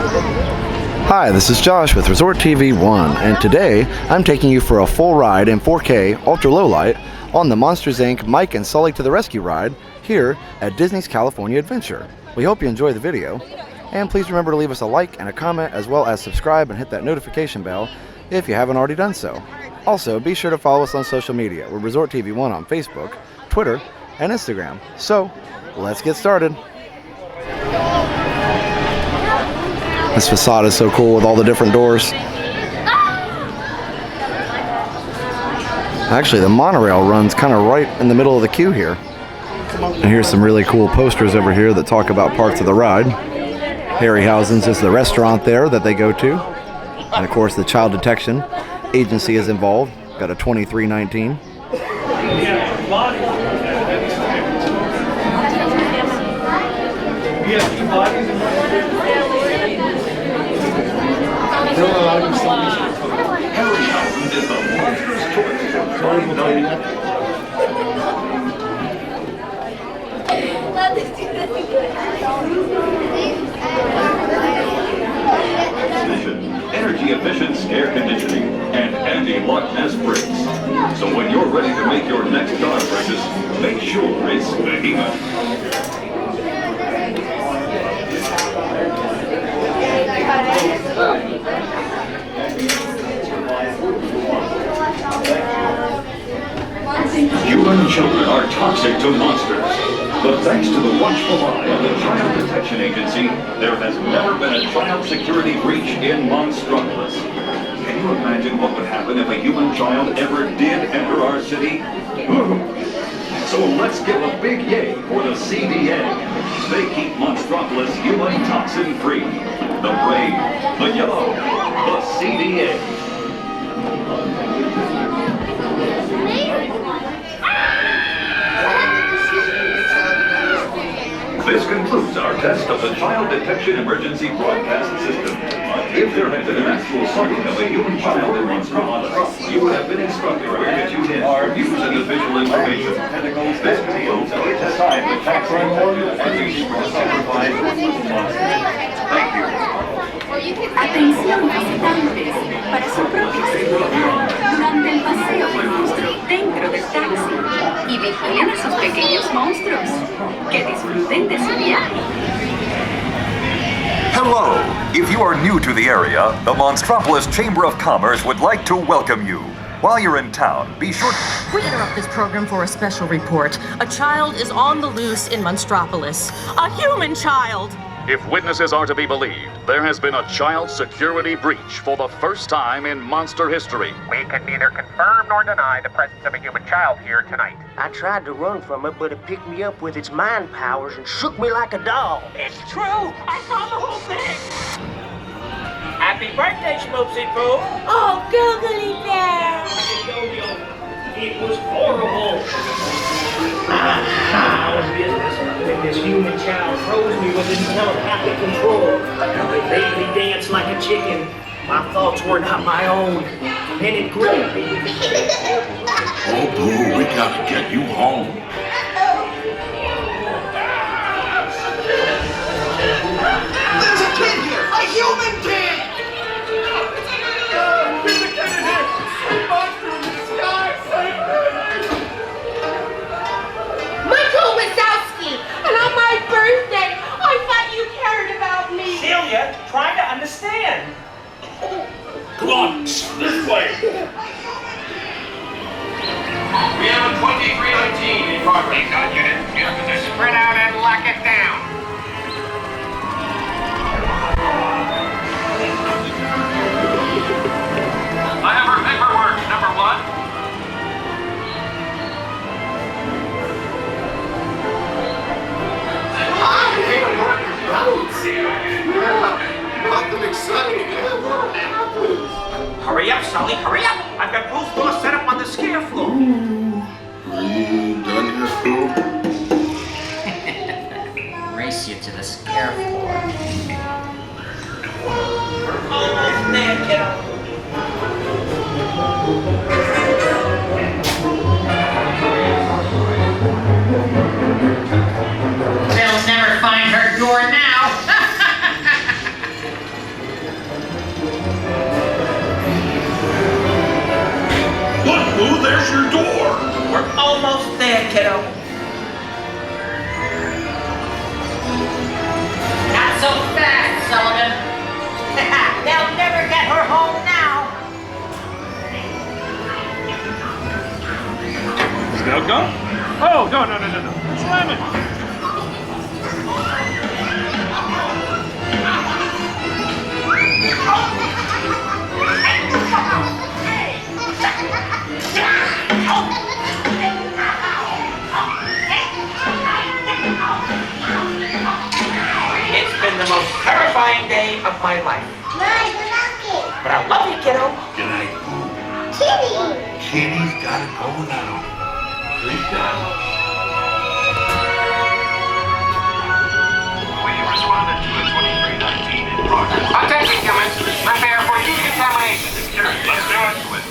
Hi, this is Josh with Resort TV 1, and today I'm taking you for a full ride in 4K ultra low light on the Monsters Inc. Mike and Sully to the Rescue ride here at Disney's California Adventure. We hope you enjoy the video, and please remember to leave us a like and a comment, as well as subscribe and hit that notification bell if you haven't already done so. Also, be sure to follow us on social media. We're Resort TV 1 on Facebook, Twitter, and Instagram. So, let's get started. This facade is so cool with all the different doors. Actually, the monorail runs kind of right in the middle of the queue here. And here's some really cool posters over here that talk about parts of the ride. Harryhausen's is the restaurant there that they go to. And of course, the Child Detection Agency is involved. Got a 2319. Harryhausen is the monstrous choice. Energy-efficient scare conditioning and anti-Loch Ness brakes. So when you're ready to make your next car purchase, make sure it's Behemoth. Human children are toxic to monsters. But thanks to the watchful eye of the Child Detection Agency, there has never been a child security breach in Monstropolis. Can you imagine what would happen if a human child ever did enter our city? So let's give a big yay for the CDA. They keep Monstropolis human toxin free. The brave, the yellow, the CDA. This concludes our test of the Child Detection Emergency Broadcast System. If there had been an actual sighting of a human child in Monstropolis, you would have been instructed where to tune in or use any visual information. This video is assigned the tax detective and the supervised. Thank you. Atención visitantes, para su propia seguridad, durante el paseo del monstruo dentro del taxi, y vigilen a sus pequeños monstruos. Que disfruten de su viaje. Hello! If you are new to the area, the Monstropolis Chamber of Commerce would like to welcome you. While you're in town, be sure to... We interrupt this program for a special report. A child is on the loose in Monstropolis. A human child! If witnesses are to be believed, there has been a child security breach for the first time in monster history. We can neither confirm nor deny the presence of a human child here tonight. I tried to run from it, but it picked me up with its mind powers and shook me like a doll. It's true! I saw the whole thing! Happy birthday, Schmoopsy Poo! Oh, Googly Bear! It was horrible! I was business when this human child froze me with his telepathic control. It made me dance like a chicken. My thoughts were not my own. And it gripped me. Oh, Boo, we gotta get you home. There's a kid here! A human kid! There's a kid in here! Sweet monster in the sky! Save me! Michael Wazowski! And on my birthday, I thought you cared about me! Celia, try to understand. Come on, this way. We have a 2319 in progress. Got unit. Spread out and lock it down. I have her paperwork, number one. Nothing exciting ever happens. Hurry up, Sully, hurry up! I've got Boo's door set up on the scare floor. Are you done here, Boo? Race you to the scare floor. Almost there, kiddo. They'll never find her door now. terrifying day of my life. But I love you, kiddo. Good night, Boo. Kitty's gotta go now. Sleep down. We responded to a 2319 in progress. Attention, humans. Prepare for decontamination. Let's do it.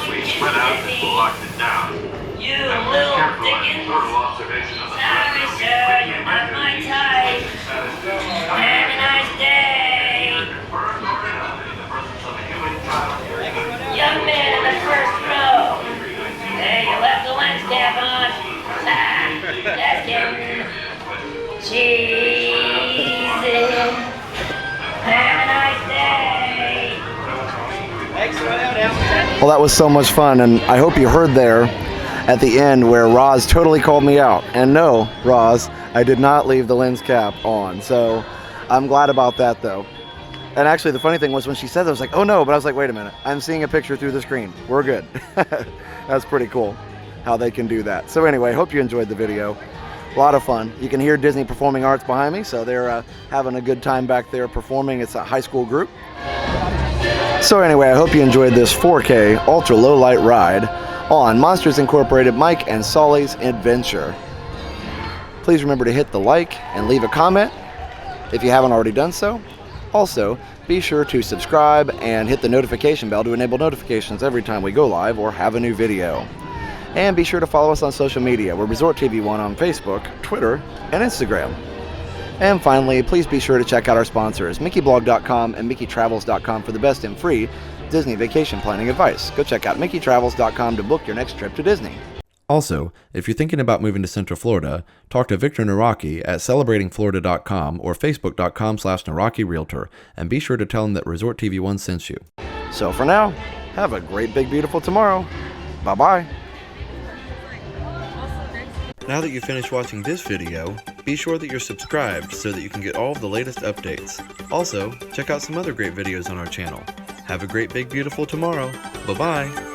We spread out and locked it down. You And we're little careful and dickens. total observation of the Sorry, sir, you're not my type. Have a nice day. Young man in the first row. Hey, you left the lens cap on. That's kidding. Jesus. Have a nice day. Well, that was so much fun, and I hope you heard there at the end where Roz totally called me out. And no, Roz, I did not leave the lens cap on, so I'm glad about that, though. And actually, the funny thing was when she said that, I was like, oh no, but I was like, wait a minute, I'm seeing a picture through the screen. We're good. That's pretty cool how they can do that. So anyway, hope you enjoyed the video. A lot of fun. You can hear Disney Performing Arts behind me, so they're having a good time back there performing. It's a high school group. So anyway, I hope you enjoyed this 4K ultra low light ride on Monsters Incorporated Mike and Sully's Adventure. Please remember to hit the like and leave a comment if you haven't already done so. Also, be sure to subscribe and hit the notification bell to enable notifications every time we go live or have a new video. And be sure to follow us on social media. We're Resort TV 1 on Facebook, Twitter, and Instagram. And finally, please be sure to check out our sponsors, MickeyBlog.com and MickeyTravels.com for the best and free Disney vacation planning advice. Go check out MickeyTravels.com to book your next trip to Disney. Also, if you're thinking about moving to Central Florida, talk to Victor Naraki at celebratingflorida.com or facebook.com/Naraki Realtor, and be sure to tell him that Resort TV 1 sent you. So for now, have a great, big, beautiful tomorrow. Bye-bye. Now that you've finished watching this video, be sure that you're subscribed so that you can get all of the latest updates. Also, check out some other great videos on our channel. Have a great, big, beautiful tomorrow. Bye-bye.